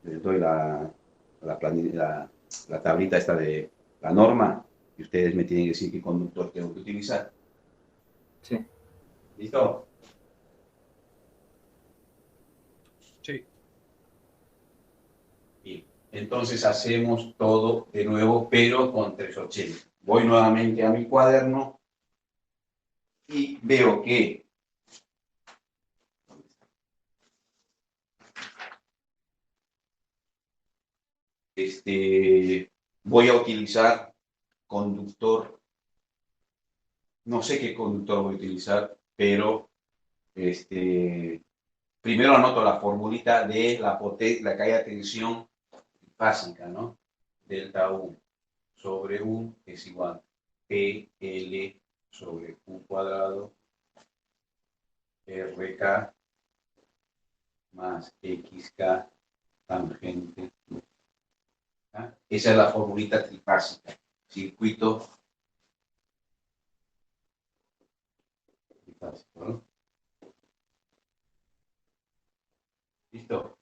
les doy la tablita esta de la norma y ustedes me tienen que decir qué conductor tengo que utilizar. Sí. ¿Listo? Sí. Bien. Entonces hacemos todo de nuevo, pero con 380. Voy nuevamente a mi cuaderno y veo que voy a utilizar conductor. No sé qué conductor voy a utilizar, pero primero anoto la formulita de la caída de tensión básica, ¿no? Delta U sobre U es igual a PL sobre U cuadrado RK más XK tangente. ¿Ah? Esa es la formulita trifásica. Circuito trifásico, ¿no? ¿Listo?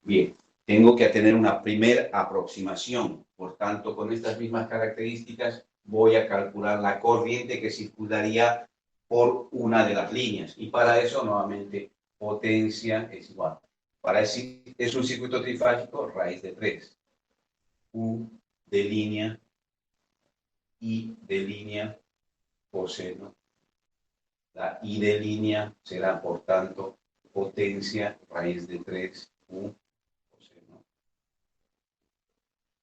Bien, tengo que tener una primera aproximación. Por tanto, con estas mismas características, voy a calcular la corriente que circularía por una de las líneas. Y para eso, nuevamente, potencia es igual. Para decir, es un circuito trifásico, raíz de 3. U de línea, I de línea, coseno. La I de línea será, por tanto, potencia, raíz de 3, U.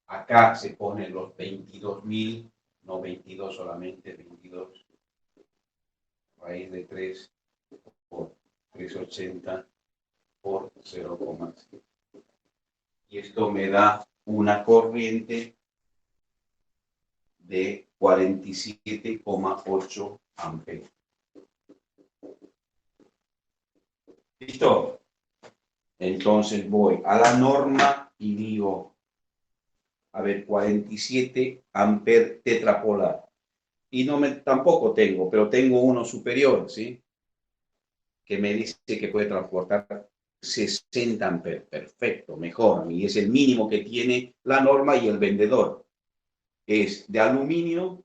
Acá se ponen los 22.000, no 22 solamente, 22 raíz de 3 por 380 por 0,7. Y esto me da una corriente de 47,8 amperes. ¿Listo? Entonces voy a la norma y digo, a ver, 47 amperes tetrapolar. Y tampoco tengo, pero tengo uno superior, ¿sí? Que me dice que puede transportar 60 amperes. Perfecto, mejor. Y es el mínimo que tiene la norma y el vendedor. Es de aluminio,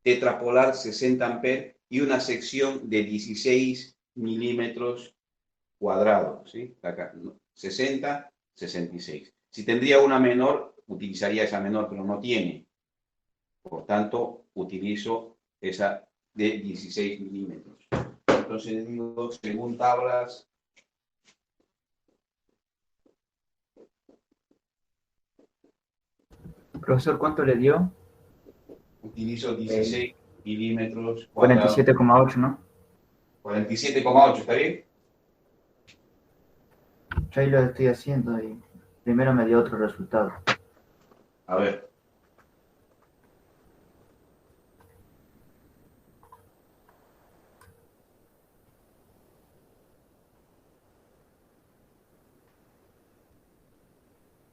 tetrapolar 60 amperes y una sección de 16 milímetros cuadrados, ¿sí? Acá, 60, 66. Si tendría una menor, utilizaría esa menor, pero no tiene. Por tanto, utilizo esa de 16 milímetros. Entonces digo, según tablas, Profesor, ¿cuánto le dio? utilizo 16 milímetros cuadrados. 47,8, ¿no? 47,8, ¿está bien? Yo ahí lo estoy haciendo y primero me dio otro resultado. A ver.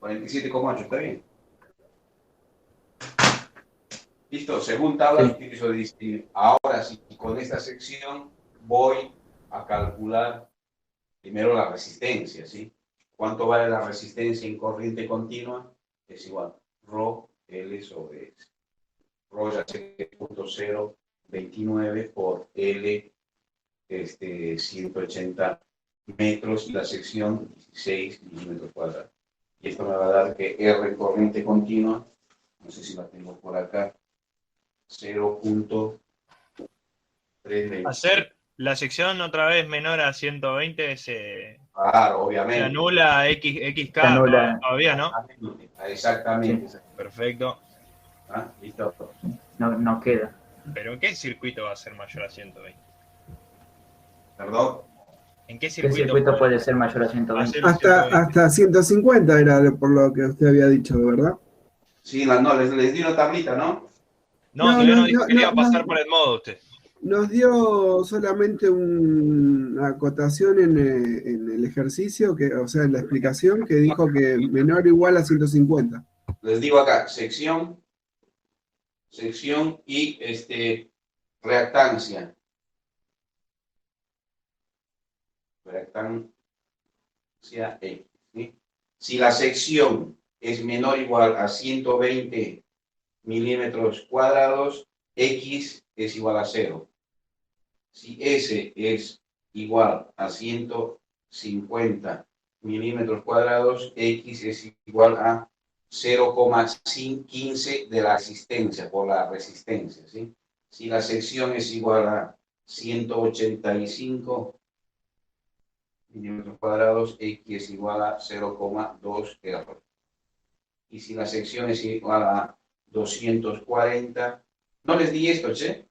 $47,8, ¿está bien? Listo, según tablas Sí. utilizo distinto. Ahora sí, con esta sección voy a calcular primero la resistencia, ¿sí? ¿Cuánto vale la resistencia en corriente continua? Es igual ρ L sobre S. Ρ ya sé que es 0.029 por L 180 metros y la sección 16 milímetros cuadrados. Y esto me va a dar que R corriente continua, no sé si la tengo por acá, 0.325. Hacer la sección otra vez menor a 120 Claro, se obviamente. anula XK Se anula. todavía, ¿no? Exactamente. Sí. Perfecto. ¿Ah? ¿Listo? No queda. ¿Pero en qué circuito va a ser mayor a 120? ¿Perdón? ¿En qué ¿Qué circuito circuito puede ser mayor a va a 120? ser Hasta, 120? hasta 150 era por lo que usted había dicho, ¿verdad? Sí, no, les di una tablita, ¿no? No, No, todavía no, no dijo no, que le no, iba a pasar por el modo usted. nos dio solamente una acotación en el ejercicio, o sea, en la explicación, que dijo que menor o igual a 150. Les digo acá, sección y reactancia. sea X, ¿sí? Si la sección es menor o igual a 120 milímetros cuadrados, X es igual a 0. Si S es igual a 150 milímetros cuadrados, X es igual a 0,15 de la asistencia por la resistencia, ¿sí? Si la sección es igual a 185 milímetros cuadrados, X es igual a 0,2 R. Y si la sección es igual a 240, no les di esto, che.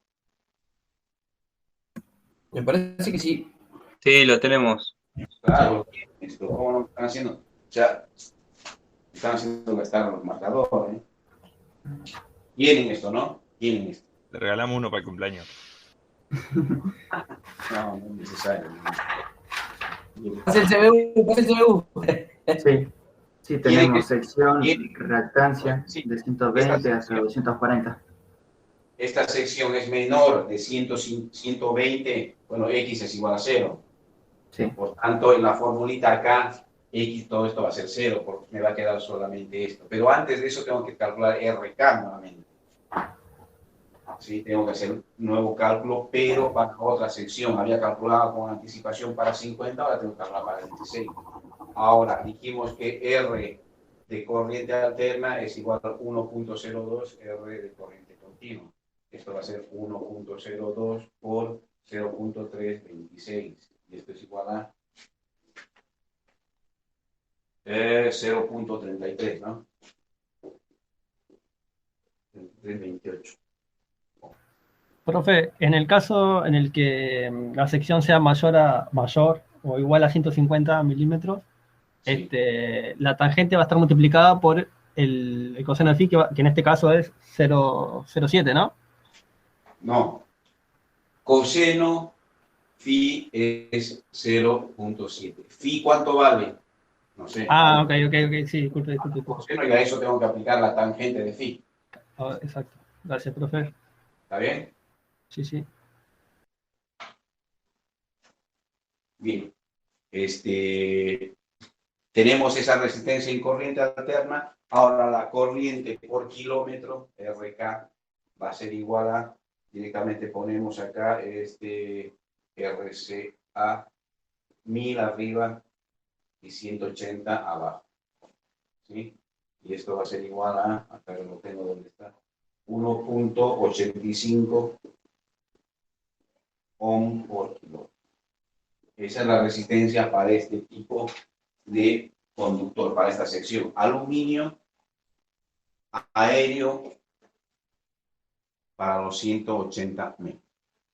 Me parece que sí. Sí, lo tenemos. Claro, esto, ¿cómo lo están haciendo? O sea, están haciendo gastar los marcadores, ¿eh? Tienen esto, ¿no? Tienen esto. Le regalamos uno para el cumpleaños. No, no es necesario. Pasa el CBU, pasa el CBU. Sí, sí, tenemos Tiene sección, tiene- reactancia sí, de 120 esta hasta 240. Esta sección es menor de 120, bueno, X es igual a 0. Sí, Por tanto, en la formulita acá, X, todo esto va a ser 0, porque me va a quedar solamente esto. Pero antes de eso tengo que calcular RK nuevamente. Sí, tengo que hacer un nuevo cálculo, pero para otra sección. Había calculado con anticipación para 50, ahora tengo que calcular para 26. Ahora, dijimos que R de corriente alterna es igual a 1.02 R de corriente continua. Esto va a ser 1.02 por 0.326. Y esto es igual a 0.33, ¿no? 3328. Profe, en el caso en el que la sección sea mayor o igual a 150 milímetros, Sí. la tangente va a estar multiplicada por el coseno de phi, que en este caso es 0,07, ¿no? No. Coseno phi es 0.7. ¿Phi cuánto vale? No sé. Ah, ok, sí, disculpe. Coseno, y a eso tengo que aplicar la tangente de phi. Ah, exacto. Gracias, profe. ¿Está bien? Sí. Bien. Tenemos esa resistencia en corriente alterna. Ahora la corriente por kilómetro, RK, va a ser igual a, directamente ponemos acá, RCA 1000 arriba y 180 abajo. ¿Sí? Y esto va a ser igual a, acá lo tengo donde está, 1.85 ohm por kilómetro. Esa es la resistencia para este tipo de conductor, para esta sección. Aluminio, aéreo, para los 180 metros.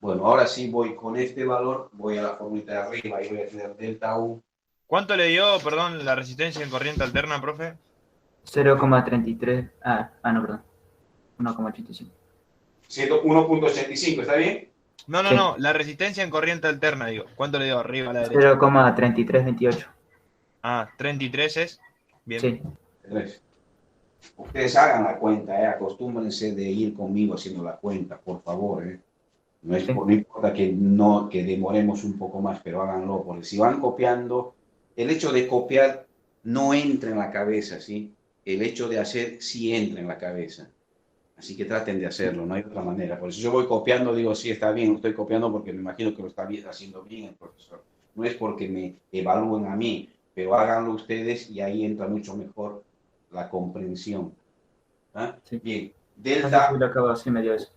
Bueno, ahora sí voy con este valor, voy a la fórmula de arriba y voy a tener delta U. ¿Cuánto le dio, perdón, la resistencia en corriente alterna, profe? 0,33. No, perdón. 1,85. 1.85, ¿está bien? No, Sí. la resistencia en corriente alterna, digo. ¿Cuánto le dio arriba a la derecha? 0,3328. Ah, 33 es. Bien. Sí, Entonces, ustedes hagan la cuenta, acostúmbrense de ir conmigo haciendo la cuenta, por favor. No importa que demoremos un poco más, pero háganlo, porque si van copiando, el hecho de copiar no entra en la cabeza, ¿sí? El hecho de hacer sí entra en la cabeza. Así que traten de hacerlo, no hay otra manera. Por eso yo voy copiando, digo, sí, está bien, lo estoy copiando porque me imagino que lo está haciendo bien el profesor. No es porque me evalúen a mí, pero háganlo ustedes y ahí entra mucho mejor la comprensión. ¿Ah? Sí. Bien, no delta sé si lo acabo así medio eso.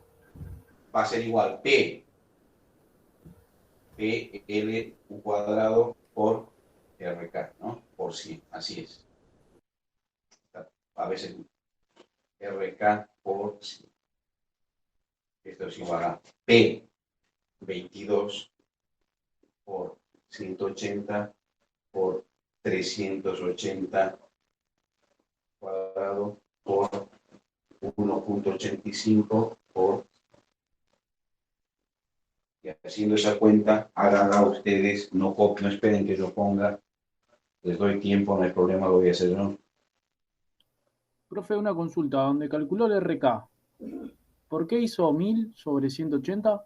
va a ser igual P L U cuadrado por RK, ¿no? Por 100, así es. A veces RK por 100. Esto es igual a P 22 por 180 por 380 cuadrado por 1.85 por... Y haciendo esa cuenta, háganla ustedes, no esperen que yo ponga, les doy tiempo, no hay problema, lo voy a hacer yo. Profe, una consulta, donde calculó el RK, ¿por qué hizo 1000 sobre 180?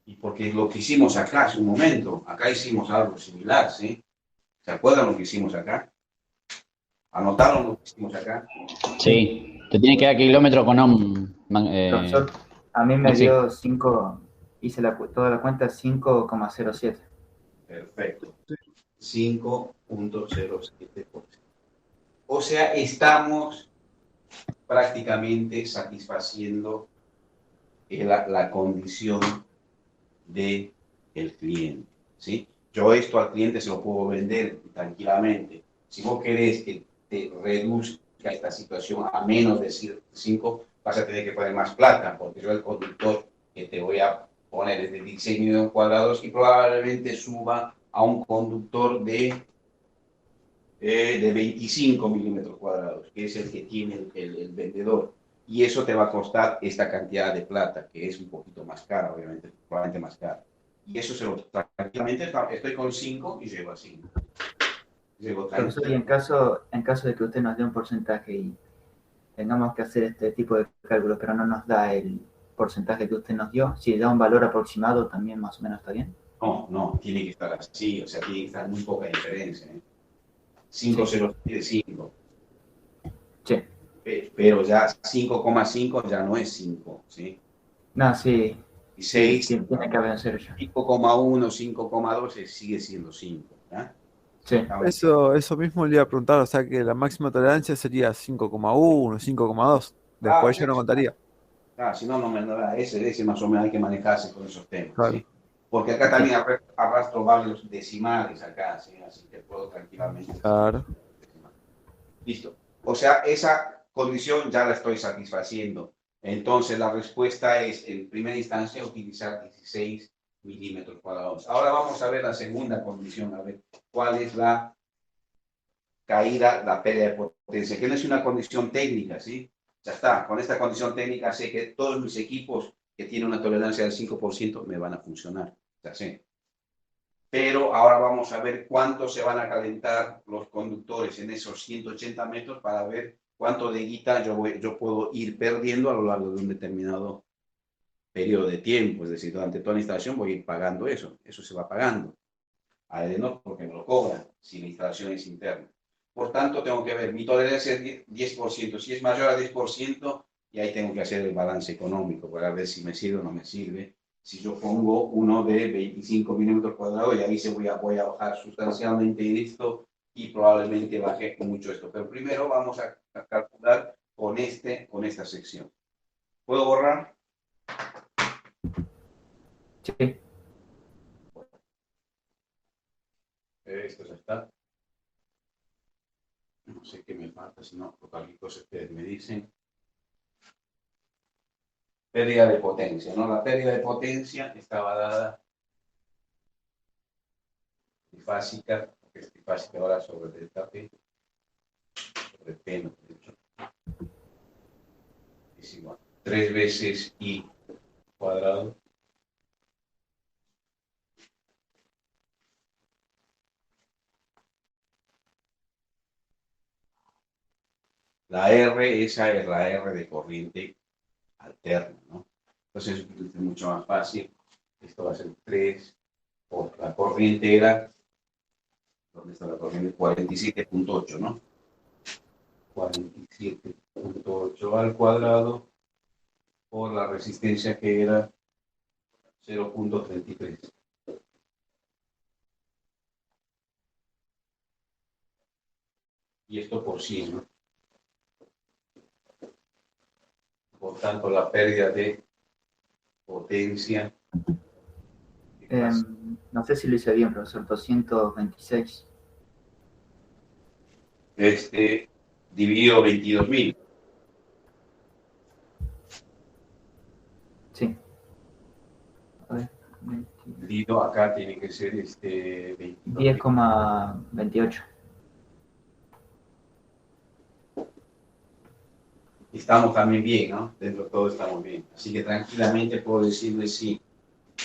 Y porque lo que hicimos acá hace un momento, acá hicimos algo similar, ¿sí? ¿Se acuerdan lo que hicimos acá? ¿Anotaron lo que hicimos acá? Sí, te tiene que dar kilómetro con Profesor, a mí me Maxi. dio 5, hice toda la cuenta 5,07. Perfecto. 5.07%. O sea, estamos prácticamente satisfaciendo la condición del cliente, ¿sí? Yo esto al cliente se lo puedo vender tranquilamente. Si vos querés que te reduzca esta situación a menos de 5, vas a tener que poner más plata, porque yo el conductor que te voy a poner es de 16 milímetros cuadrados y probablemente suba a un conductor de 25 milímetros cuadrados, que es el que tiene el vendedor. Y eso te va a costar esta cantidad de plata, que es un poquito más cara, obviamente, probablemente más cara. Y eso se lo tranquilamente, estoy con 5 y llego a 5. Profesor, y en caso de que usted nos dé un porcentaje y tengamos que hacer este tipo de cálculos, pero no nos da el porcentaje que usted nos dio, si da un valor aproximado, también más o menos está bien. No, tiene que estar así, o sea, tiene que estar muy poca diferencia. 5,05. Sí. Pero ya 5,5 ya no es 5, ¿sí? No, sí. Y 6, sí, tiene que vencer ya. 5,1, 5,2 sigue siendo 5, ¿ya? Sí. Eso mismo le iba a preguntar, o sea que la máxima tolerancia sería 5,1, 5,2. Después yo no contaría. Si no, no me da ese más o menos hay que manejarse con esos temas, Claro. ¿sí? Porque acá también arrastro varios decimales acá, ¿sí? Así que puedo tranquilamente. Claro. Listo. O sea, esa condición ya la estoy satisfaciendo. Entonces, la respuesta es, en primera instancia, utilizar 16 milímetros cuadrados. Ahora vamos a ver la segunda condición, a ver cuál es la caída, la pérdida de potencia, que no es una condición técnica, ¿sí? Ya está, con esta condición técnica sé que todos mis equipos que tienen una tolerancia del 5% me van a funcionar, ya sé. Pero ahora vamos a ver cuánto se van a calentar los conductores en esos 180 metros para ver cuánto de guita yo puedo ir perdiendo a lo largo de un determinado periodo de tiempo. Es decir, durante toda la instalación voy a ir pagando eso. Eso se va pagando. No, porque me lo cobran si la instalación es interna. Por tanto, tengo que ver mi tolerancia es 10%. Si es mayor a 10%, y ahí tengo que hacer el balance económico para ver si me sirve o no me sirve. Si yo pongo uno de 25 milímetros cuadrados, y ahí voy a bajar sustancialmente esto y probablemente baje mucho esto. Pero primero vamos a calcular con esta sección. ¿Puedo borrar? Sí. Esto ya está. No sé qué me falta, si no, por cualquier cosa ustedes me dicen. Pérdida de potencia, ¿no? La pérdida de potencia estaba dada trifásica, porque es trifásica ahora sobre el tapete, sobre P, no, de hecho. Es igual. 3 veces I cuadrado. La R, esa es la R de corriente alterna, ¿no? Entonces es mucho más fácil. Esto va a ser 3 por la corriente era, ¿dónde está la corriente? 47.8, ¿no? 47.8 al cuadrado por la resistencia que era 0.33. Y esto por 100, ¿no? Por tanto, la pérdida de potencia. No sé si lo hice bien, profesor. 226. Dividido 22.000. Sí. A ver, Dividido acá tiene que ser 22.000. 10,28. Estamos también bien, ¿no? Dentro de todo estamos bien. Así que tranquilamente puedo decirle sí.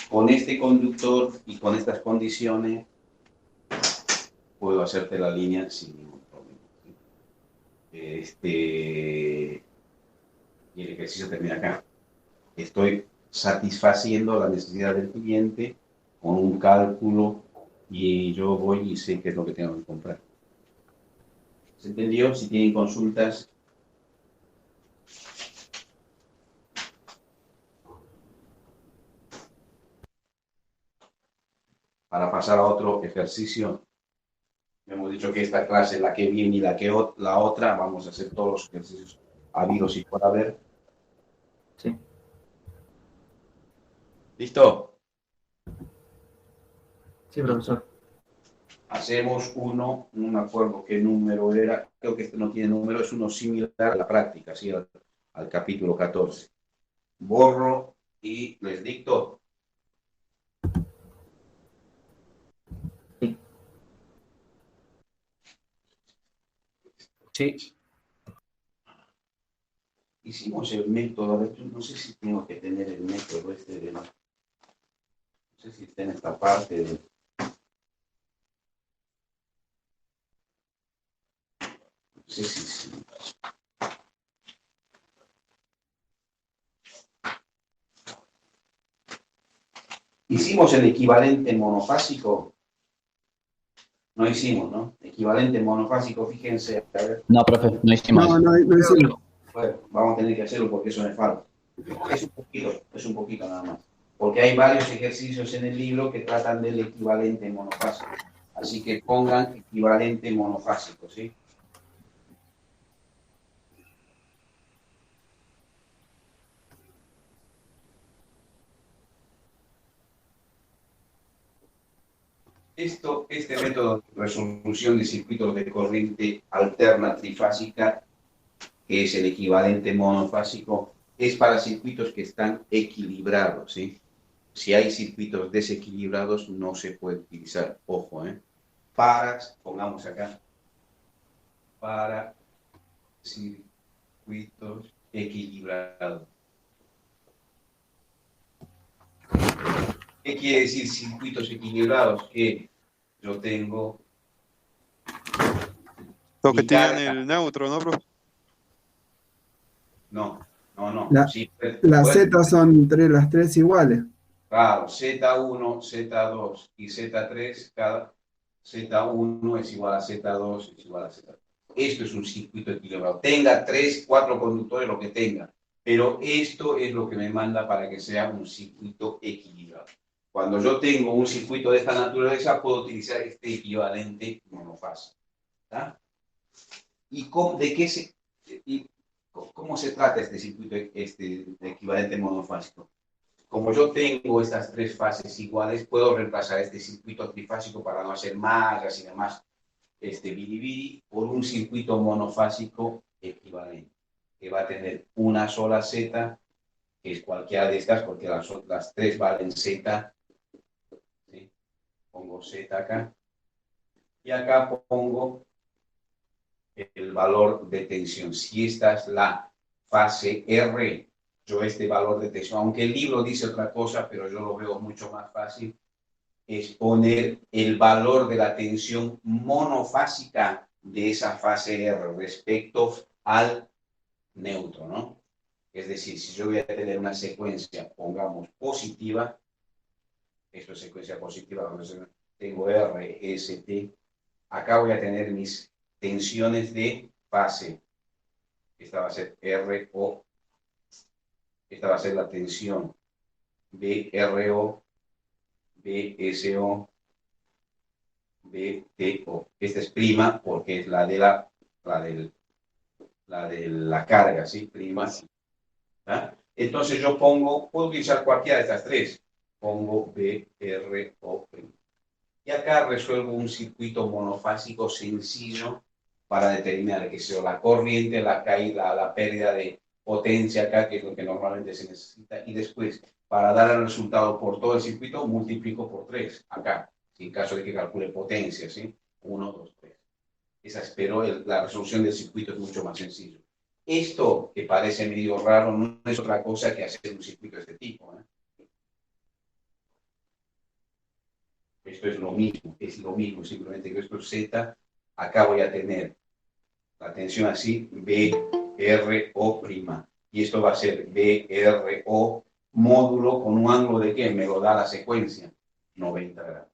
Con este conductor y con estas condiciones puedo hacerte la línea sin ningún problema. Y el ejercicio termina acá. Estoy satisfaciendo la necesidad del cliente con un cálculo y yo voy y sé qué es lo que tengo que comprar. ¿Se entendió? Si tienen consultas. Para pasar a otro ejercicio, hemos dicho que esta clase, la que viene y la otra, vamos a hacer todos los ejercicios habidos y por haber. Sí. ¿Listo? Sí, profesor. Hacemos uno, no me acuerdo qué número era, creo que este no tiene número, es uno similar a la práctica, ¿sí? al capítulo 14. Borro y les dicto. Sí. Hicimos el método, a ver, no sé si tengo que tener el método este de... No sé si está en esta parte de... No sé si... Hicimos el equivalente monofásico. No hicimos, ¿no? Equivalente monofásico, fíjense. A ver. No, profe, no hicimos eso. No hicimos. Bueno, vamos a tener que hacerlo porque eso me falta. Es un poquito nada más. Porque hay varios ejercicios en el libro que tratan del equivalente monofásico. Así que pongan equivalente monofásico, ¿sí? Este método de resolución de circuitos de corriente alterna trifásica, que es el equivalente monofásico, es para circuitos que están equilibrados, ¿sí? Si hay circuitos desequilibrados, no se puede utilizar. Ojo, ¿eh? Pongamos acá, para circuitos equilibrados. ¿Qué quiere decir circuitos equilibrados? Que yo tengo... Los que mi tienen carga. el neutro, ¿no, profe? No. Sí, Las Z son las tres iguales. Claro, Z1, Z2 y Z3, cada Z1 es igual a Z2, es igual a Z3. Esto es un circuito equilibrado. Tenga 3, 4 conductores, lo que tenga. Pero esto es lo que me manda para que sea un circuito equilibrado. Cuando yo tengo un circuito de esta naturaleza, puedo utilizar este equivalente monofásico. ¿Tá? ¿Y cómo se trata este circuito equivalente monofásico? Como yo tengo estas tres fases iguales, puedo reemplazar este circuito trifásico para no hacer mallas y demás, biribiri, por un circuito monofásico equivalente, que va a tener una sola Z, que es cualquiera de estas, porque las tres valen Z. ¿Sí? Pongo Z acá. Y acá pongo el valor de tensión. Si esta es la fase R, yo este valor de tensión, aunque el libro dice otra cosa, pero yo lo veo mucho más fácil, es poner el valor de la tensión monofásica de esa fase R respecto al neutro, ¿no? Es decir, si yo voy a tener una secuencia, pongamos positiva, esto es secuencia positiva, tengo R, S, T, acá voy a tener mis tensiones de fase. Esta va a ser RO. Esta va a ser la tensión BRO, BSO, BTO. Esta es prima porque es la de la carga, ¿sí? Prima. ¿Ah? Entonces yo puedo utilizar cualquiera de estas tres. Pongo BRO prima. Y acá resuelvo un circuito monofásico sencillo para determinar que sea la corriente, la caída, la pérdida de potencia acá, que es lo que normalmente se necesita, y después, para dar el resultado por todo el circuito, multiplico por 3 acá, en caso de que calcule potencia, ¿sí? 1, 2, 3. Pero la resolución del circuito es mucho más sencillo. Esto, que parece medio raro, no es otra cosa que hacer un circuito de este tipo, ¿eh? Esto es lo mismo, simplemente que esto es Z. Acá voy a tener la tensión así, BRO'. Y esto va a ser BRO módulo con un ángulo de ¿qué? Me lo da la secuencia, 90 grados.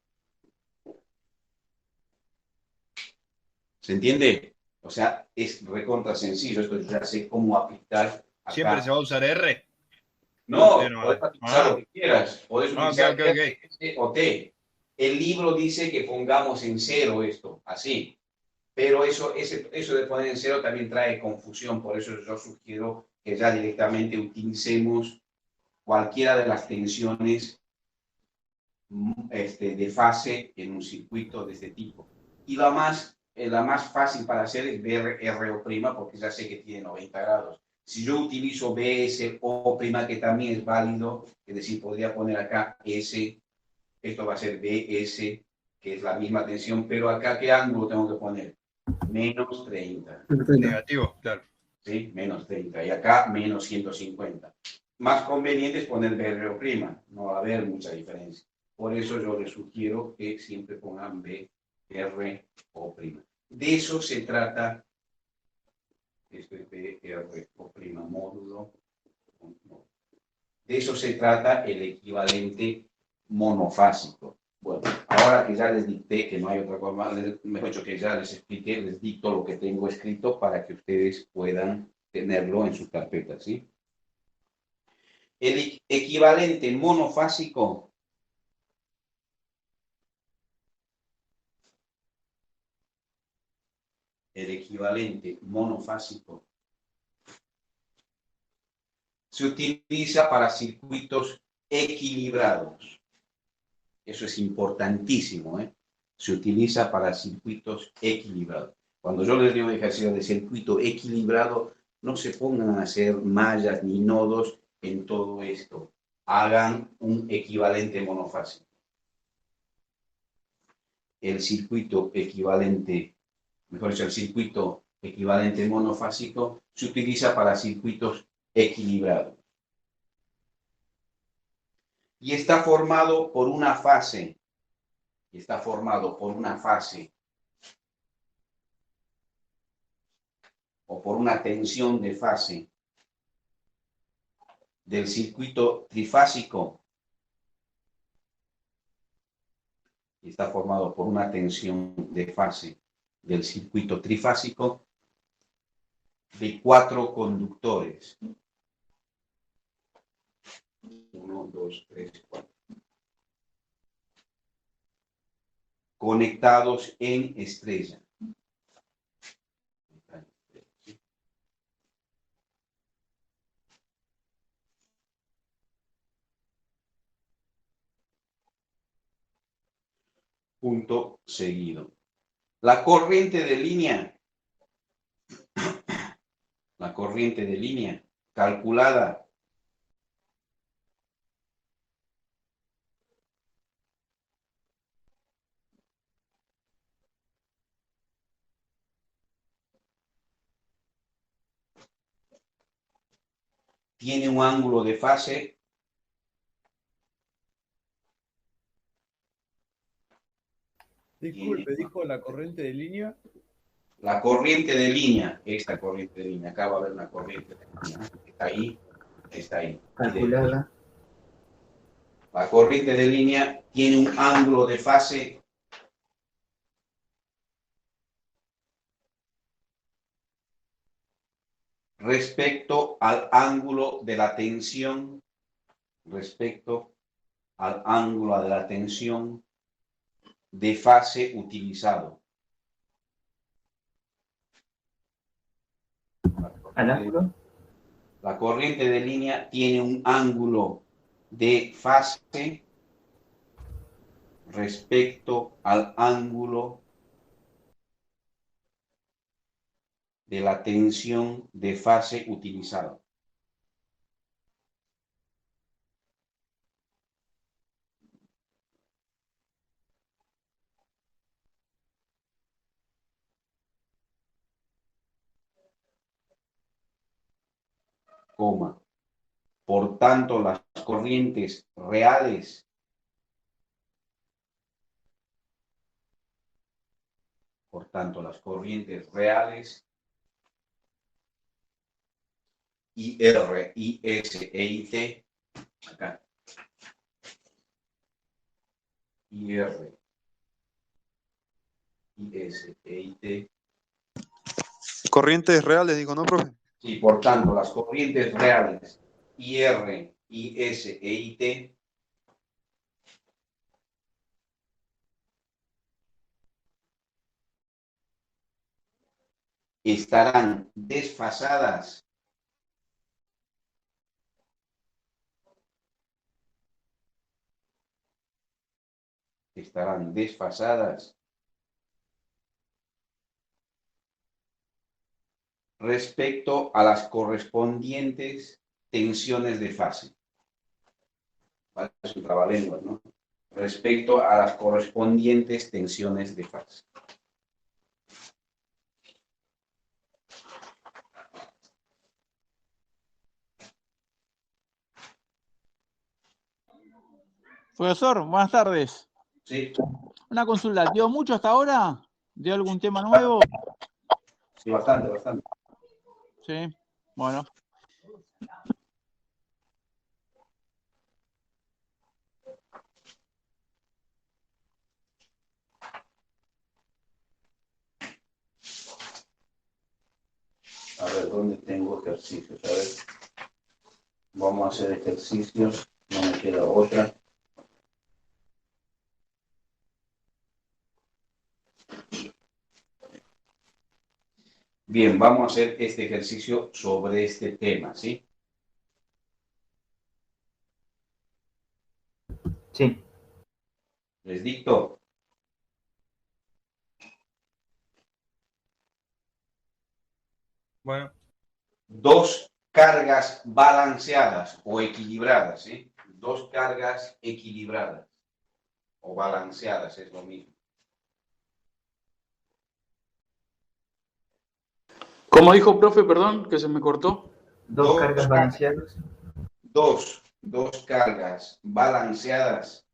¿Se entiende? O sea, es recontra sencillo. Esto ya sé cómo aplicar acá. ¿Siempre se va a usar R? No, Sí, no, podés utilizar lo que quieras. Podés Ah, ok, utilizar ok, R, S o T. El libro dice que pongamos en cero esto, así. Pero eso de poner en cero también trae confusión. Por eso yo sugiero que ya directamente utilicemos cualquiera de las tensiones de fase en un circuito de este tipo. Y la más fácil para hacer es ver RO', porque ya sé que tiene 90 grados. Si yo utilizo BSO', que también es válido, es decir, podría poner acá S, esto va a ser BS, que es la misma tensión, pero acá, ¿qué ángulo tengo que poner? Menos 30. Negativo, claro. ¿Sí? Menos 30. Y acá, menos 150. Más conveniente es poner BRO', no va a haber mucha diferencia. Por eso yo les sugiero que siempre pongan BRO'. De eso se trata, esto es BRO', módulo. De eso se trata el equivalente monofásico. Bueno, ahora que ya les dicté que no hay otra cosa, mejor dicho, que ya les expliqué, les dicto lo que tengo escrito para que ustedes puedan tenerlo en sus carpetas, ¿sí? El equivalente monofásico se utiliza para circuitos equilibrados. Eso es importantísimo, ¿eh? Se utiliza para circuitos equilibrados. Cuando yo les digo ejercicio de circuito equilibrado, no se pongan a hacer mallas ni nodos en todo esto. Hagan un equivalente monofásico. El circuito equivalente, mejor dicho, el circuito equivalente monofásico se utiliza para circuitos equilibrados. Y está formado por una fase. O por una tensión de fase del circuito trifásico. Y está formado por una tensión de fase del circuito trifásico de 4 conductores. 1, 2, 3, 4. Conectados en estrella. Punto seguido. La corriente de línea calculada tiene un ángulo de fase Disculpe, dijo la corriente de línea. La corriente de línea, esta corriente de línea, acá va a haber una corriente de línea, está ahí. Calculada. La corriente de línea tiene un ángulo de fase respecto al ángulo de la tensión, de fase utilizado. ¿Al ángulo? La corriente de línea tiene un ángulo de fase respecto al ángulo de la tensión de fase utilizado. Coma. Por tanto, las corrientes reales IR, IS e IT, acá, IR, IS e IT, Corrientes reales, digo, ¿no, profe? Sí, por tanto, las corrientes reales IR, IS e IT estarán desfasadas respecto a las correspondientes tensiones de fase. ¿Vale? Es un trabalenguas, ¿no? Respecto a las correspondientes tensiones de fase. Profesor, buenas tardes. Sí, Una consulta, ¿dio mucho hasta ahora? ¿Dio algún tema nuevo? sí, bastante, bastante. Sí, bueno. A ver, ¿dónde tengo ejercicios? A ver, vamos a hacer ejercicios, no me queda otra. Bien, vamos a hacer este ejercicio sobre este tema, ¿sí? Sí. Les dicto. Bueno, Dos cargas balanceadas o equilibradas, ¿sí? Dos cargas equilibradas o balanceadas, es lo mismo. ¿Cómo dijo, profe, perdón, que se me cortó? Dos cargas balanceadas. Dos cargas balanceadas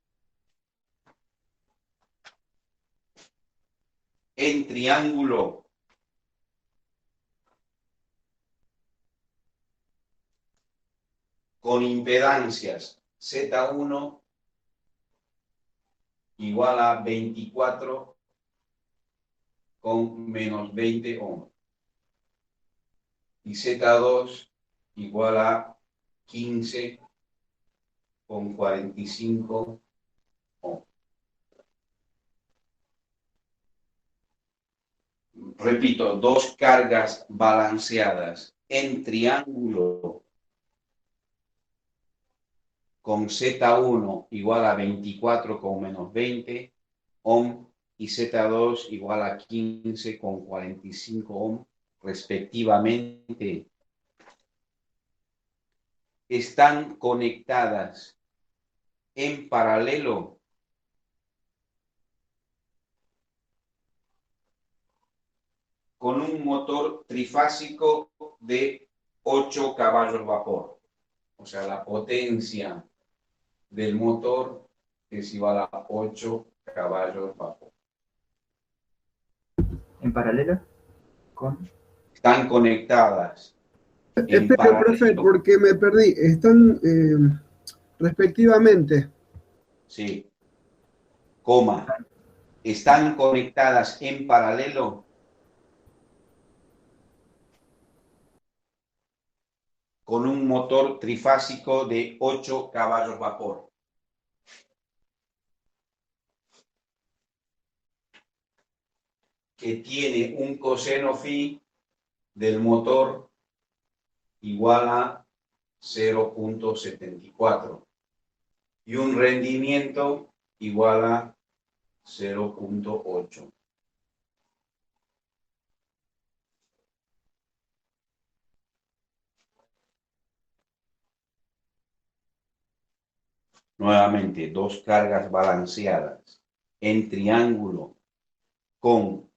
en triángulo con impedancias Z1 igual a 24 con menos 20 ohms y Z2 igual a 15 con 45 ohms. Repito, dos cargas balanceadas en triángulo con Z1 igual a 24 con menos 20 ohm y Z2 igual a 15 con 45 ohm respectivamente, están conectadas en paralelo con un motor trifásico de 8 caballos vapor. O sea, la potencia del motor es igual a 8 caballos vapor. ¿En paralelo? ¿Con? Están conectadas en Espera, profe, paralelo. porque me perdí. Están respectivamente. Sí, coma. Están conectadas en paralelo con un motor trifásico de 8 caballos vapor. Que tiene un coseno phi del motor igual a 0.74 y un rendimiento igual a 0.8. Nuevamente, dos cargas balanceadas en triángulo con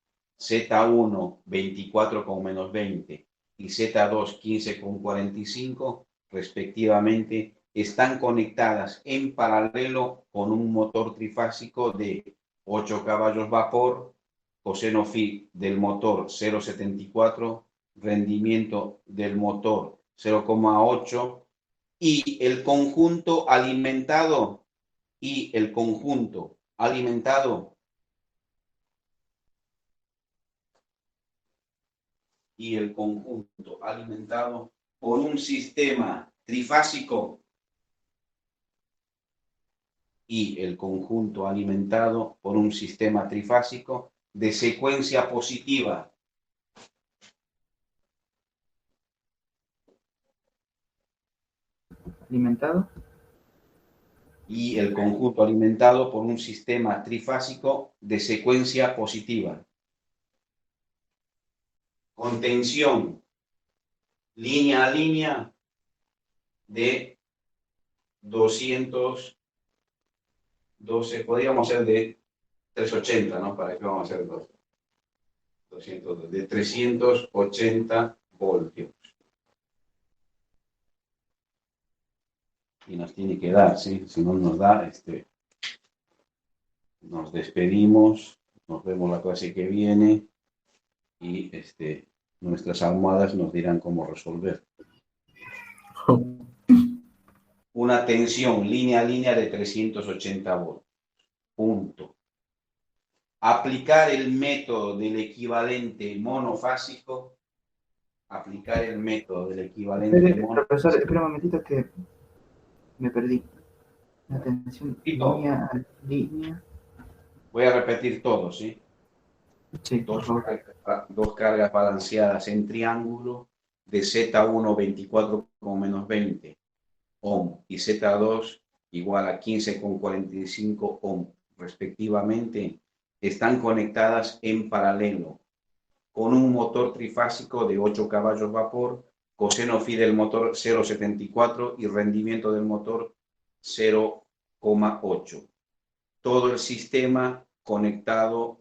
Z1 24 con menos 20 y Z2 15 con 45 respectivamente, están conectadas en paralelo con un motor trifásico de 8 caballos vapor, coseno phi del motor 0.74, rendimiento del motor 0,8 y el conjunto alimentado y el conjunto alimentado por un sistema trifásico y el conjunto alimentado por un sistema trifásico de secuencia positiva. Alimentado. Y el conjunto alimentado por un sistema trifásico de secuencia positiva. Con tensión línea a línea de 212, podríamos hacer de 380, ¿no? ¿Para qué vamos a hacer 200? De 380 voltios. Y nos tiene que dar, ¿sí? Si no nos da, nos despedimos, nos vemos la clase que viene y nuestras almohadas nos dirán cómo resolver. Una tensión línea a línea de 380 voltios. Punto. Aplicar el método del equivalente monofásico. Aplicar el método del equivalente monofásico. Profesor, espera un momentito que me perdí. La tensión línea a línea. Voy a repetir todo, ¿sí? Sí, dos cargas balanceadas en triángulo de Z1 24,-20 ohm y Z2 igual a 15,45 ohm respectivamente, están conectadas en paralelo con un motor trifásico de 8 caballos vapor, coseno phi del motor 0,74 y rendimiento del motor 0,8. Todo el sistema conectado,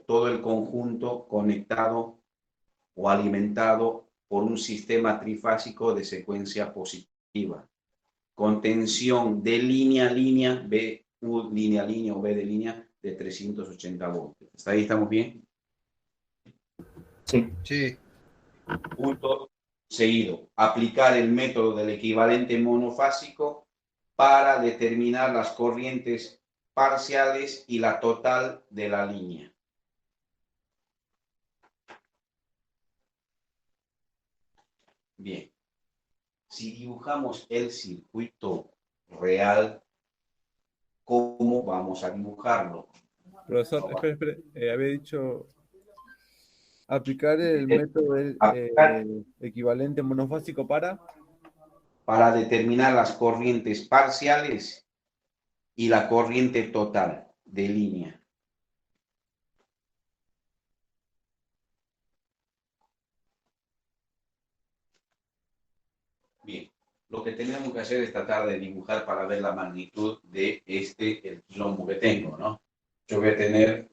todo el conjunto conectado o alimentado por un sistema trifásico de secuencia positiva, con tensión de línea a línea, B, U línea a línea o B de línea de 380 voltios. ¿Hasta ahí estamos bien? Sí. Sí. Punto seguido. Aplicar el método del equivalente monofásico para determinar las corrientes parciales y la total de la línea. Bien. Si dibujamos el circuito real, ¿cómo vamos a dibujarlo? Profesor, espere. Había dicho aplicar el método del equivalente monofásico para determinar las corrientes parciales y la corriente total de línea. Bien, lo que tenemos que hacer es tratar de dibujar para ver la magnitud de el quilombo que tengo, ¿no? Yo voy a tener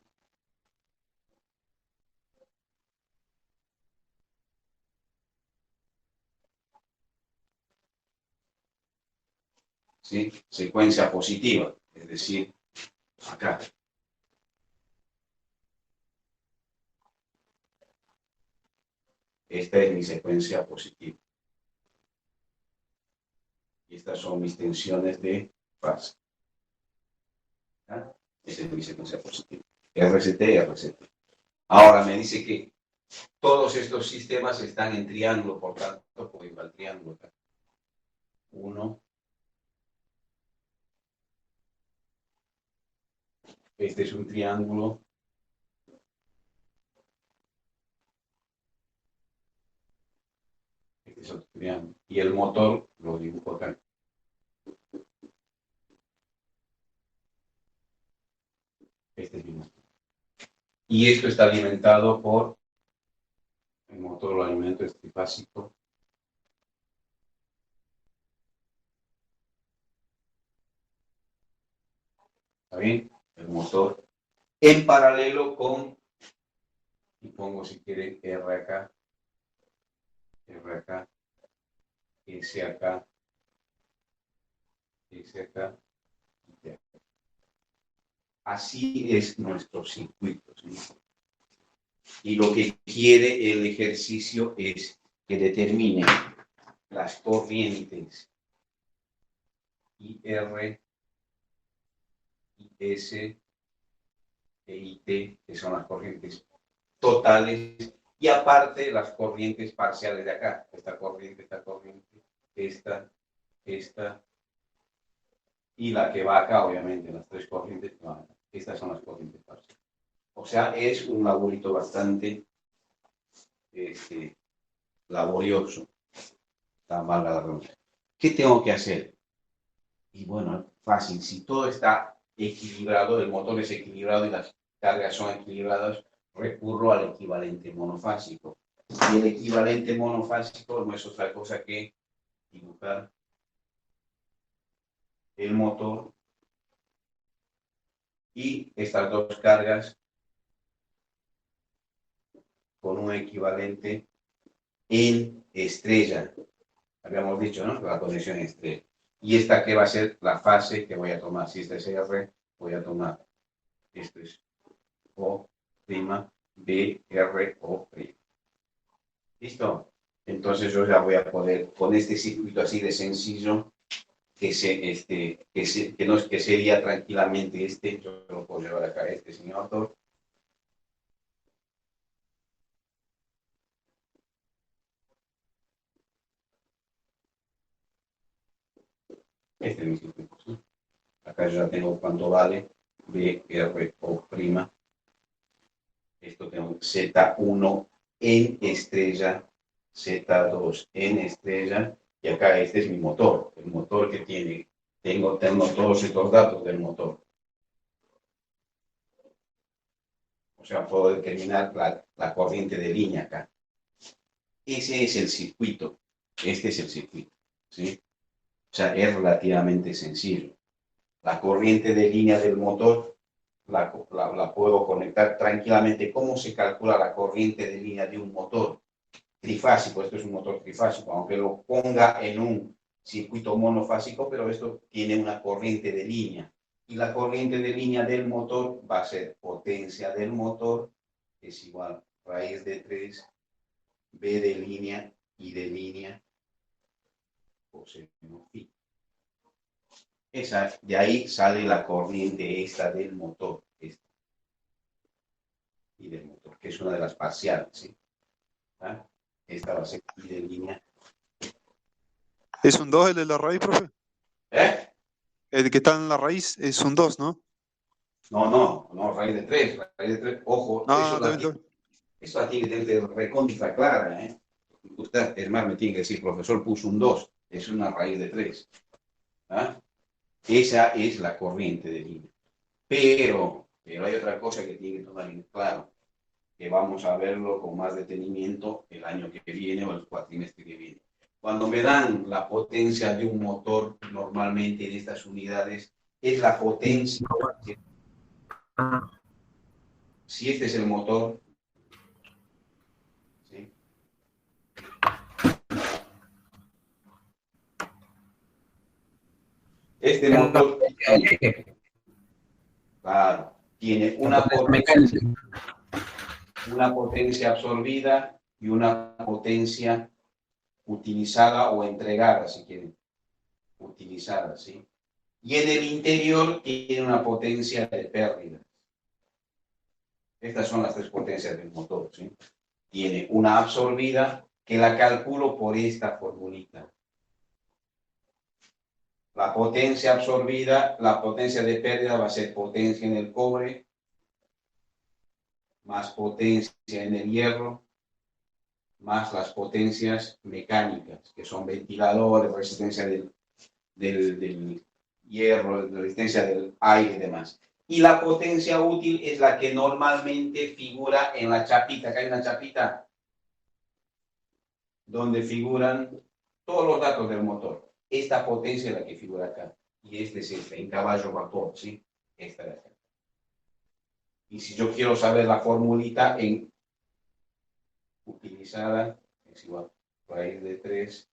¿sí? Secuencia positiva, es decir, acá. Esta es mi secuencia positiva. Y estas son mis tensiones de fase. ¿Ah? Esa es mi secuencia positiva. RCT, RCT. Ahora me dice que todos estos sistemas están en triángulo, por tanto, pues va el triángulo acá. 1. Este es un triángulo. Este es otro triángulo. Y el motor lo dibujo acá. Este es mi motor. Y esto está alimentado por el motor, lo alimento es trifásico. ¿Está bien? El motor en paralelo con, y pongo si quieren R acá, S acá, S acá, y acá. Así es nuestro circuito, ¿sí? Y lo que quiere el ejercicio es que determine las corrientes IR, IS e IT, que son las corrientes totales Y aparte las corrientes parciales de acá, esta, esta, y la que va acá, obviamente, las tres corrientes, no, estas son las corrientes parciales. O sea, es un laborito bastante laborioso, la valga la redundancia. ¿Qué tengo que hacer? Y bueno, fácil, si todo está equilibrado, el motor es equilibrado y las cargas son equilibradas, recurro al equivalente monofásico. Y el equivalente monofásico no es otra cosa que dibujar el motor y estas dos cargas con un equivalente en estrella. Habíamos dicho, ¿no? La conexión estrella. Y esta que va a ser la fase que voy a tomar. Si esta es R, voy a tomar. Esto es O', B, R, O'. ¿Listo? Entonces yo ya voy a poder, con este circuito así de sencillo, que sería tranquilamente yo lo puedo llevar acá, señor autor. Este es mi circuito, ¿sí? Acá yo ya tengo cuánto vale B, R, O'. Esto tengo Z1 en estrella, Z2 en estrella, y acá este es mi motor, el motor que tiene, tengo todos estos datos del motor. O sea, puedo determinar la corriente de línea acá. Ese es el circuito, este es el circuito, ¿sí? O sea, es relativamente sencillo. La corriente de línea del motor la puedo conectar tranquilamente. ¿Cómo se calcula la corriente de línea de un motor trifásico? Esto es un motor trifásico, aunque lo ponga en un circuito monofásico, pero esto tiene una corriente de línea. Y la corriente de línea del motor va a ser potencia del motor, es igual a raíz de 3, B de línea y de línea, coseno phi. De ahí sale la corriente esta del motor, y del motor, que es una de las parciales, ¿sí? ¿Ah? Esta va a ser I de línea. ¿Es un 2 el de la raíz, profe? ¿Eh? El que está en la raíz es un 2, ¿no? No, raíz de 3, ojo, eso la tiene que tener recóndita clara, ¿eh? Usted, es más, me tiene que decir, profesor, puso un 2, es una raíz de 3. ¿Ah? Esa es la corriente de línea. Pero hay otra cosa que tiene que tomar en claro, que vamos a verlo con más detenimiento el año que viene o el cuatrimestre que viene. Cuando me dan la potencia de un motor, normalmente en estas unidades, es la potencia. Si este es el motor, ¿sí? Este motor, claro, tiene una potencia absorbida y una potencia utilizada o entregada, si quieren, utilizada, ¿sí? Y en el interior tiene una potencia de pérdida. Estas son las tres potencias del motor, ¿sí? Tiene una absorbida que la calculo por esta formulita. La potencia absorbida, la potencia de pérdida va a ser potencia en el cobre, más potencia en el hierro, más las potencias mecánicas, que son ventiladores, resistencia del hierro, resistencia del aire y demás. Y la potencia útil es la que normalmente figura en la chapita. Acá hay una chapita donde figuran todos los datos del motor. Esta potencia es la que figura acá. Y este es en caballo vapor, ¿sí? Esta de acá. Y si yo quiero saber la formulita utilizada, es igual a raíz de 3,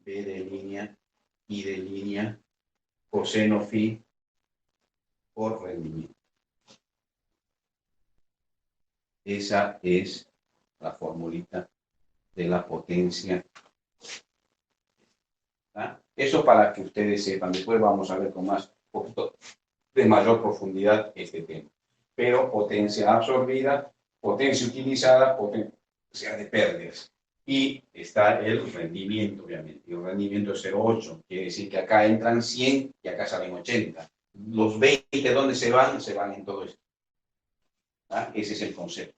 B de línea, I de línea, coseno phi por rendimiento. Esa es la formulita de la potencia. ¿Ah? Eso para que ustedes sepan. Después vamos a ver con más, poquito de mayor profundidad este tema. Pero potencia absorbida potencia utilizada, potencia de pérdidas. Y está el rendimiento, obviamente. Y el rendimiento es 0,8. Quiere decir que acá entran 100 y acá salen 80. Los 20, ¿dónde se van? Se van en todo esto. ¿Ah? Ese es el concepto.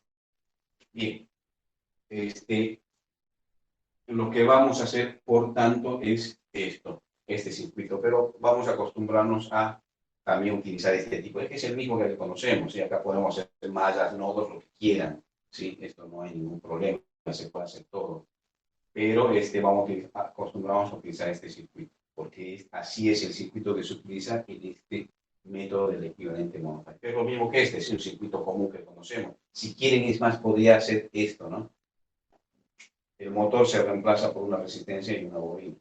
Bien. Lo que vamos a hacer, por tanto, es este circuito. Pero vamos a acostumbrarnos a también utilizar este tipo. Es que es el mismo que conocemos. Y acá podemos hacer mallas, nodos, lo que quieran. ¿Sí? Esto no hay ningún problema. Se puede hacer todo. Pero vamos a acostumbrarnos a utilizar este circuito. Porque así es el circuito que se utiliza en este método del equivalente monofásico. Es lo mismo que es un circuito común que conocemos. Si quieren, es más, podría hacer esto, ¿no? El motor se reemplaza por una resistencia y una bobina.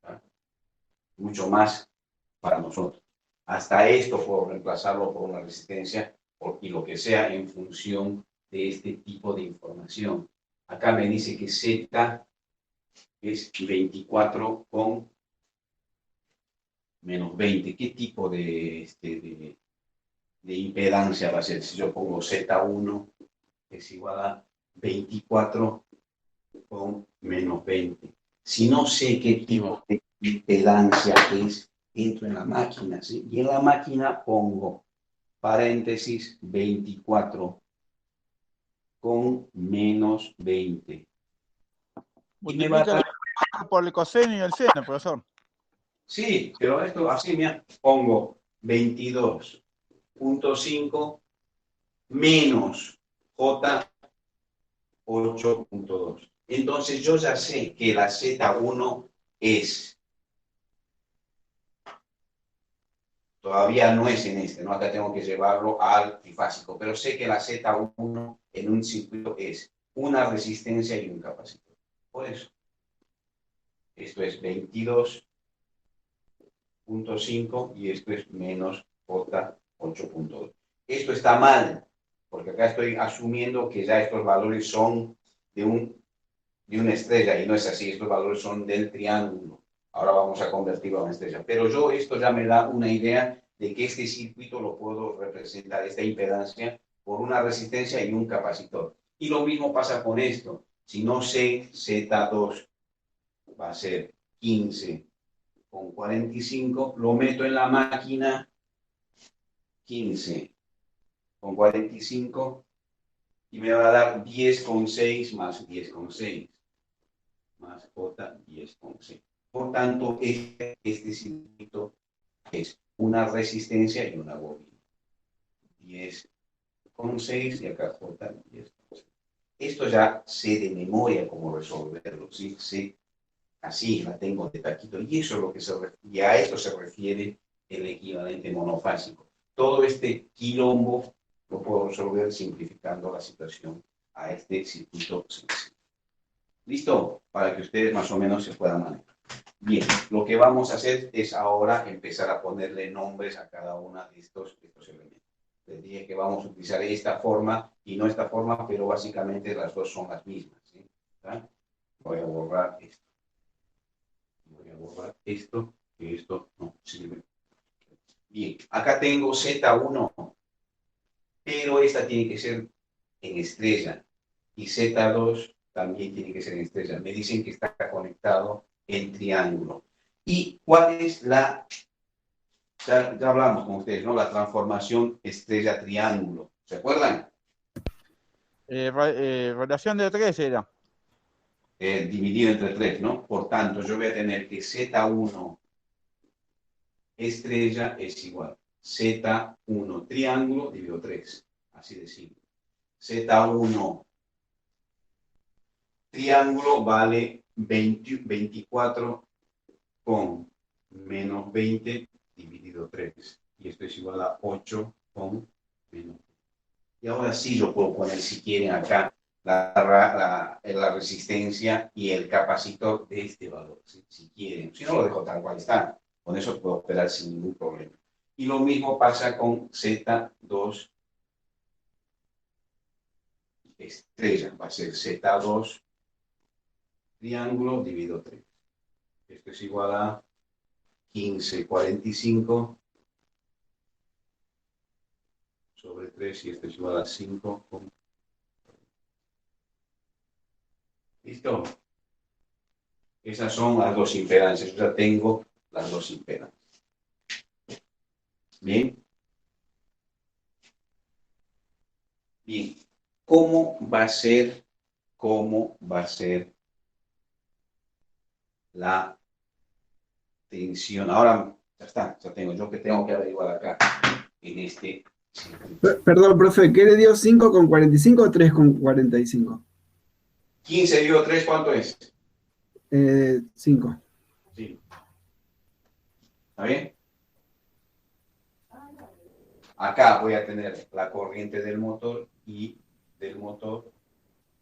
¿Ah? Mucho más para nosotros. Hasta esto puedo reemplazarlo por una resistencia y lo que sea en función de este tipo de información. Acá me dice que Z es 24 con menos 20. ¿Qué tipo de impedancia va a ser? Si yo pongo Z1 es igual a 24 con menos 20. Si no sé qué tipo de impedancia es, entro en la máquina, ¿sí? Y en la máquina pongo paréntesis 24 con menos 20. Y me va a dar... por el coseno y el seno, profesor. Sí, pero esto así me pongo 22.5 menos J 8.2. Entonces yo ya sé que la Z1 es, todavía no es en este, ¿no? Acá tengo que llevarlo al trifásico, pero sé que la Z1 en un circuito es una resistencia y un capacitor. Por eso, esto es 22.5 y esto es menos J 8.2. Esto está mal, porque acá estoy asumiendo que ya estos valores son de una estrella, y no es así, estos valores son del triángulo. Ahora vamos a convertirlo a una estrella. Pero esto ya me da una idea de que este circuito lo puedo representar, esta impedancia, por una resistencia y un capacitor. Y lo mismo pasa con esto. Si no sé, Z2 va a ser 15 con 45, lo meto en la máquina 15 con 45 y me va a dar 10,6 más 10,6 más J 10,6. Por tanto, este circuito es una resistencia y una bobina. 10,6 y acá J 10,6. Esto ya sé de memoria cómo resolverlo, ¿sí? Sé, así la tengo de taquito. Y eso es lo que y a esto se refiere el equivalente monofásico. Todo este quilombo lo puedo resolver simplificando la situación a este circuito sencillo. ¿Listo? Para que ustedes más o menos se puedan manejar. Bien, lo que vamos a hacer es ahora empezar a ponerle nombres a cada uno de estos elementos. Les dije que vamos a utilizar esta forma y no esta forma, pero básicamente las dos son las mismas, ¿sí? ¿Ah? Voy a borrar esto. Voy a borrar esto, que esto no sirve. Bien, acá tengo Z1, pero esta tiene que ser en estrella. Y Z2 también tiene que ser en estrella. Me dicen que está conectado en triángulo. ¿Y cuál es la... Ya hablamos con ustedes, ¿no? La transformación estrella-triángulo. ¿Se acuerdan? Relación de 3 era. Dividido entre 3, ¿no? Por tanto, yo voy a tener que Z1 estrella es igual. Z1 triángulo dividido 3. Así de simple. Z1 triángulo vale 24 con menos 20 dividido 3. Y esto es igual a 8 con menos 20. Y ahora sí yo puedo poner, si quieren, acá la resistencia y el capacitor de este valor, si quieren. Si no, lo dejo tal cual está. Con eso puedo operar sin ningún problema. Y lo mismo pasa con Z2 estrella. Va a ser Z2 triángulo dividido 3. Esto es igual a 15,45 sobre 3 y esto es igual a 5. ¿Listo? Esas son las dos impedancias. Ya tengo las dos impedancias. Bien. Bien. ¿Cómo va a ser la tensión? Ahora, ya está, ya tengo. Yo que tengo que averiguar acá, en este circuito. Perdón, profe, ¿qué le dio 5,45 o 3,45? 15 dividido 3, ¿cuánto es? 5. Sí. ¿Está bien? Acá voy a tener la corriente del motor y del motor.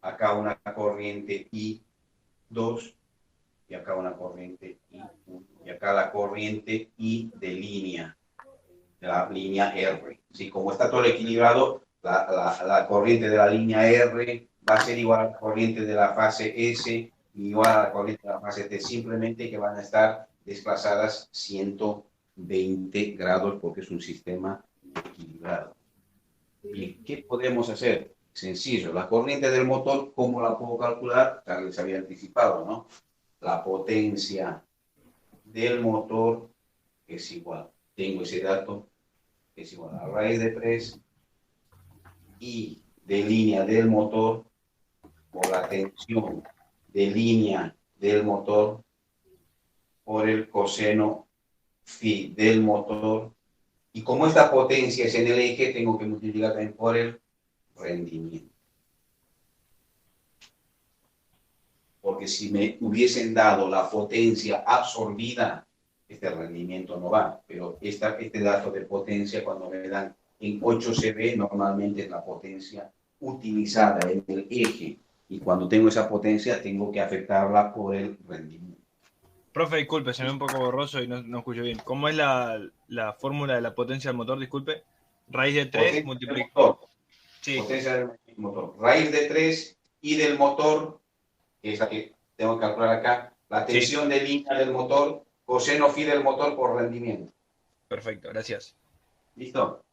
Acá una corriente I2 y acá una corriente I1. Y acá la corriente I de línea, la línea R. ¿Sí? Como está todo equilibrado, la corriente de la línea R va a ser igual a la corriente de la fase S y igual a la corriente de la fase T, simplemente que van a estar desplazadas 120 grados porque es un sistema equilibrado. Bien, ¿qué podemos hacer? Sencillo, la corriente del motor, ¿cómo la puedo calcular? Ya les había anticipado, ¿no? La potencia del motor es igual, tengo ese dato, es igual a raíz de 3 y de línea del motor por la tensión de línea del motor por el coseno phi del motor. Y como esta potencia es en el eje, tengo que multiplicar también por el rendimiento. Porque si me hubiesen dado la potencia absorbida, este rendimiento no va. Pero este dato de potencia, cuando me dan en 8 CV, normalmente es la potencia utilizada en el eje. Y cuando tengo esa potencia, tengo que afectarla por el rendimiento. Profe, disculpe, se me ve un poco borroso y no escucho bien. ¿Cómo es la fórmula de la potencia del motor? Disculpe. Raíz de 3 multiplicado. Sí. Potencia del motor. Raíz de 3 y del motor, que es la que tengo que calcular acá, la tensión de línea del motor, coseno phi del motor por rendimiento. Perfecto, gracias. ¿Listo?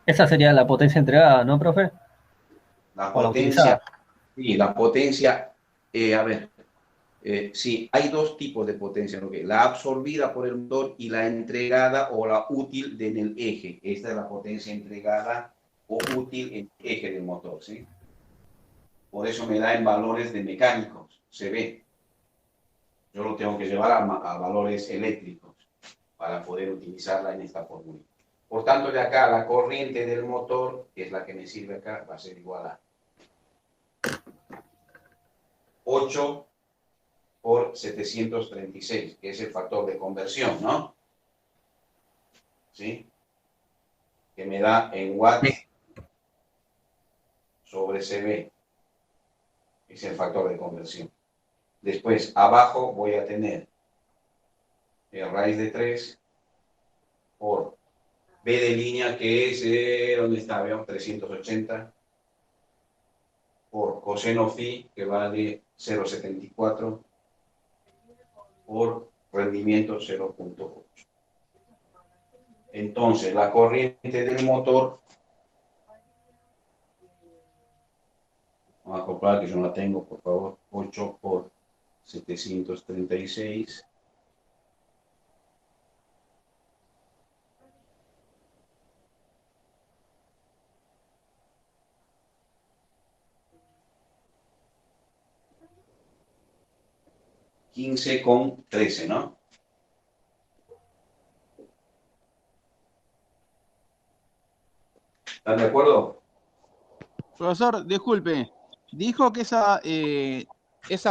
Esa sería la potencia entregada, ¿no, profe? La O la potencia, utilizada. sí, la potencia, a ver, sí, hay dos tipos de potencia, ¿no? La absorbida por el motor y la entregada o la útil en el eje. Esta es la potencia entregada o útil en el eje del motor, ¿sí? Por eso me da en valores de mecánicos, se ve. Yo lo tengo que llevar a valores eléctricos para poder utilizarla en esta fórmula. Por tanto, de acá la corriente del motor, que es la que me sirve acá, va a ser igual a 8 por 736, que es el factor de conversión, ¿no? ¿Sí? Que me da en watts sobre CV. Es el factor de conversión. Después, abajo voy a tener el raíz de 3 por B de línea, que es, ¿dónde está? Veamos, 380 por coseno phi, que vale 0,74 por rendimiento 0,8. Entonces, la corriente del motor, vamos a comprobar que yo no la tengo, por favor, 8 por 736. $15,13, ¿no? ¿Están de acuerdo? Profesor, disculpe. Dijo que esa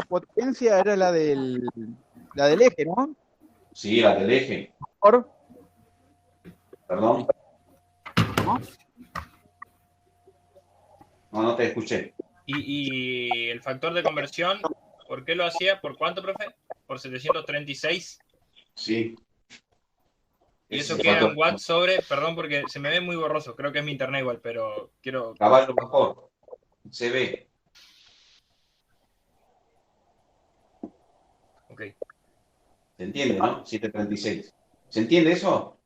potencia era la del eje, ¿no? Sí, la del eje. ¿Por? Perdón. ¿No? No te escuché. ¿Y el factor de conversión, por qué lo hacía? ¿Por cuánto, profe? ¿Por 736? Sí. Y eso queda en watts sobre, perdón porque se me ve muy borroso, creo que es mi internet igual, pero quiero... Caballo vapor. Se ve. Ok. ¿Se entiende, no? 736. ¿Se entiende eso?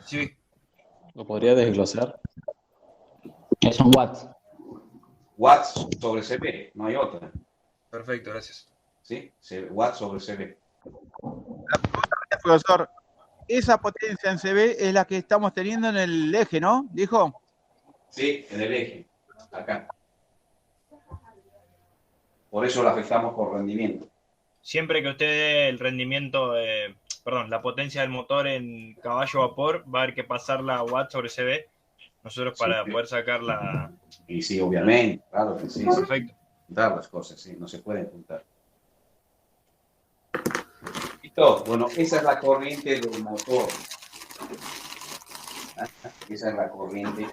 Sí. ¿Lo podría desglosar? Es un watts. Watts sobre CB, no hay otra. Perfecto, gracias. ¿Sí? Watts sobre CB. Profesor, esa potencia en CB es la que estamos teniendo en el eje, ¿no? ¿Dijo? Sí, en el eje. Acá. Por eso la afectamos por rendimiento. Siempre que usted dé el rendimiento, la potencia del motor en caballo vapor, va a haber que pasarla a watts sobre CB. Nosotros para Sí. poder sacar la... Y sí, obviamente, claro que sí. Perfecto. Juntar las cosas, sí, no se pueden juntar. Listo, bueno, esa es la corriente del motor. Esa es la corriente.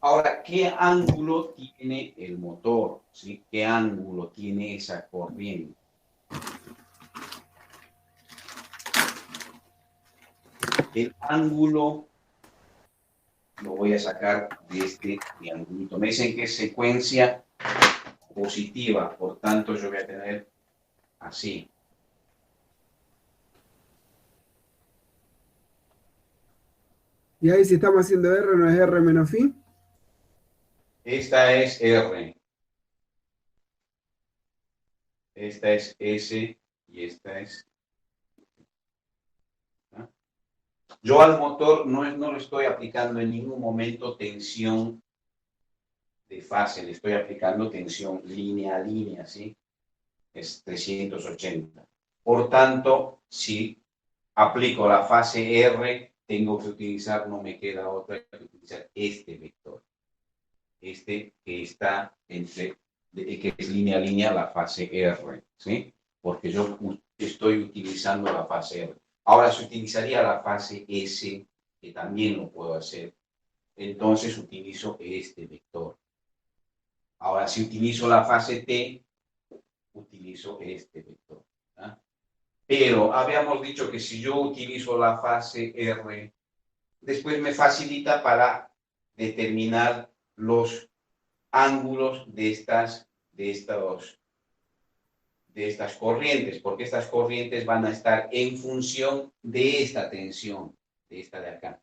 Ahora, ¿qué ángulo tiene el motor? ¿Sí? ¿Qué ángulo tiene esa corriente? El ángulo lo voy a sacar de este triangulito. Me dicen que es secuencia positiva, por tanto yo voy a tener así. Y ahí si estamos haciendo R, ¿no es R menos phi? Esta es R. Esta es S y esta es... ¿no? Yo al motor no le estoy aplicando en ningún momento tensión de fase, le estoy aplicando tensión línea a línea, ¿sí? Es 380. Por tanto, si aplico la fase R, tengo que utilizar, no me queda otra que utilizar este vector. Este que está entre, que es línea a línea la fase R, ¿sí? Porque yo estoy utilizando la fase R. Ahora, si utilizaría la fase S, que también lo puedo hacer, entonces utilizo este vector. Ahora, si utilizo la fase T, utilizo este vector. ¿Ah? Pero habíamos dicho que si yo utilizo la fase R, después me facilita para determinar los ángulos de estas corrientes, porque estas corrientes van a estar en función de esta tensión, de esta de acá.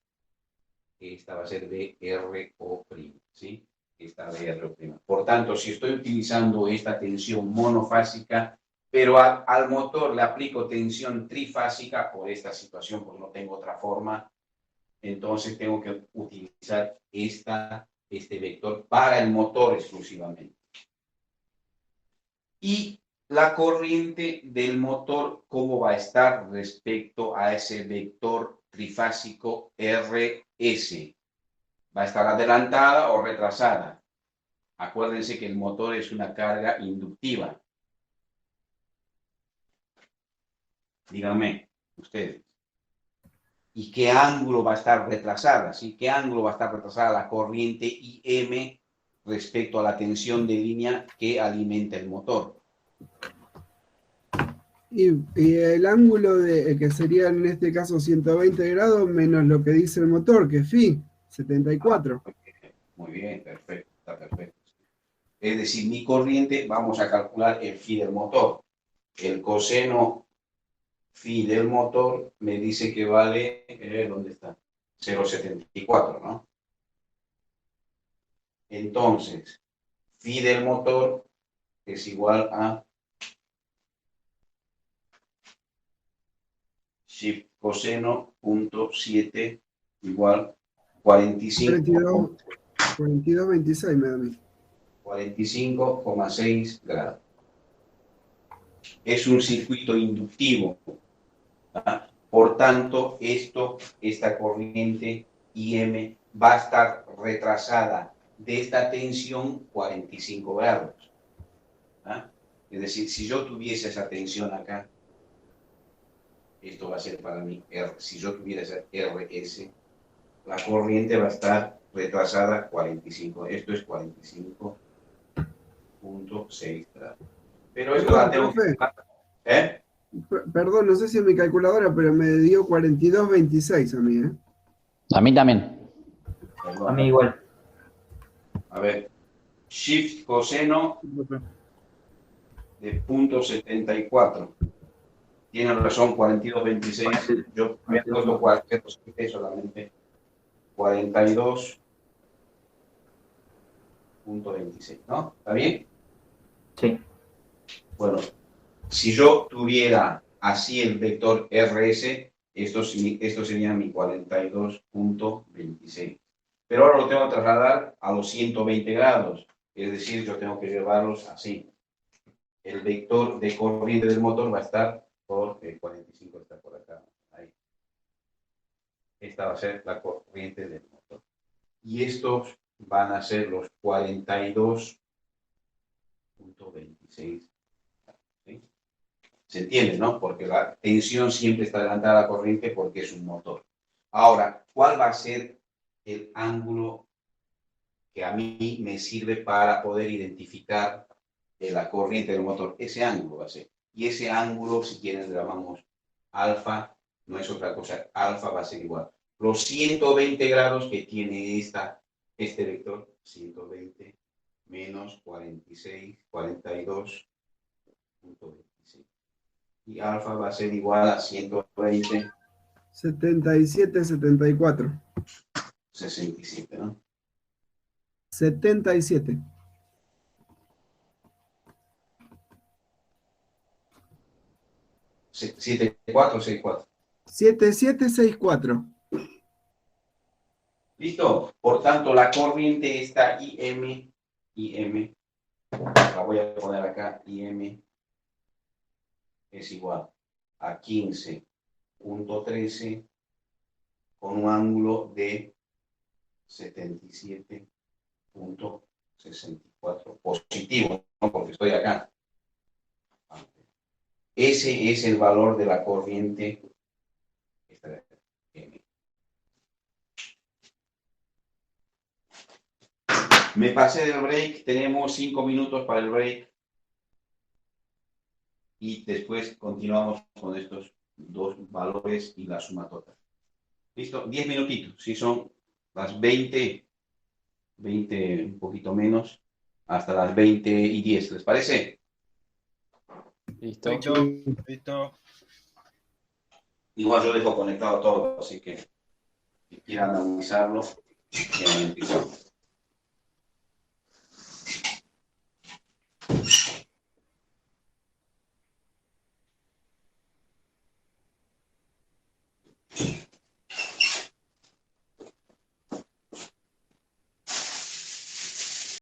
Esta va a ser de RO', ¿sí? Esta de RO'. Por tanto, si estoy utilizando esta tensión monofásica, pero al motor le aplico tensión trifásica por esta situación, porque no tengo otra forma, entonces tengo que utilizar este vector para el motor exclusivamente. Y la corriente del motor, ¿cómo va a estar respecto a ese vector trifásico RS? ¿Va a estar adelantada o retrasada? Acuérdense que el motor es una carga inductiva. Díganme, ustedes. ¿Y qué ángulo va a estar retrasada? ¿Sí? ¿Qué ángulo va a estar retrasada la corriente IM respecto a la tensión de línea que alimenta el motor? Y el ángulo que sería en este caso 120 grados menos lo que dice el motor, que es phi, 74. Muy bien, perfecto, está perfecto. Es decir, mi corriente, vamos a calcular el phi del motor. El coseno phi del motor me dice que vale, ¿dónde está? 0,74, ¿no? Entonces, phi del motor es igual a shift coseno punto 7 igual 45. 42,26 me da a mí. 45,6 grados. Es un circuito inductivo. ¿Ah? Por tanto, esta corriente IM va a estar retrasada de esta tensión 45 grados. ¿Ah? Es decir, si yo tuviese esa tensión acá, esto va a ser para mí R. Si yo tuviera esa RS, la corriente va a estar retrasada 45. Esto es 45,6 grados. Pero esto la tengo que... Perdón, no sé si es mi calculadora, pero me dio 42,26 a mí, ¿eh? A mí también. Perdón. A mí igual. A ver, shift coseno de 0,74. Tienen razón, 42,26. Yo me he puesto 42,7 solamente. 42.26, ¿no? ¿Está bien? Sí. Bueno, si yo tuviera así el vector RS, esto sería mi 42.26. Pero ahora lo tengo que trasladar a los 120 grados. Es decir, yo tengo que llevarlos así. El vector de corriente del motor va a estar por el 45, está por acá. Ahí. Esta va a ser la corriente del motor. Y estos van a ser los 42.26. ¿Sí? ¿Se entiende, no? Porque la tensión siempre está adelantada a la corriente porque es un motor. Ahora, ¿cuál va a ser el ángulo que a mí me sirve para poder identificar la corriente del motor? Ese ángulo va a ser. Y ese ángulo, si quieren, le llamamos alfa, no es otra cosa. Alfa va a ser igual. Los 120 grados que tiene este vector, 120 menos 46, 42.26. Y alfa va a ser igual a 120. 77, 74. 67, ¿no? 77. 74, 64. 7764. ¿Listo? Por tanto, la corriente está IM, la voy a poner acá, IM es igual a 15.13 con un ángulo de 77.64 positivo, ¿no? Porque estoy acá. Ese es el valor de la corriente. Me pasé del break, tenemos 5 minutos para el break. Y después continuamos con estos dos valores y la suma total. ¿Listo? 10 minutitos. Si son las 20, un poquito menos, hasta las 20:10. ¿Les parece? Listo. Listo. Igual yo dejo conectado todo, así que si quieran analizarlo,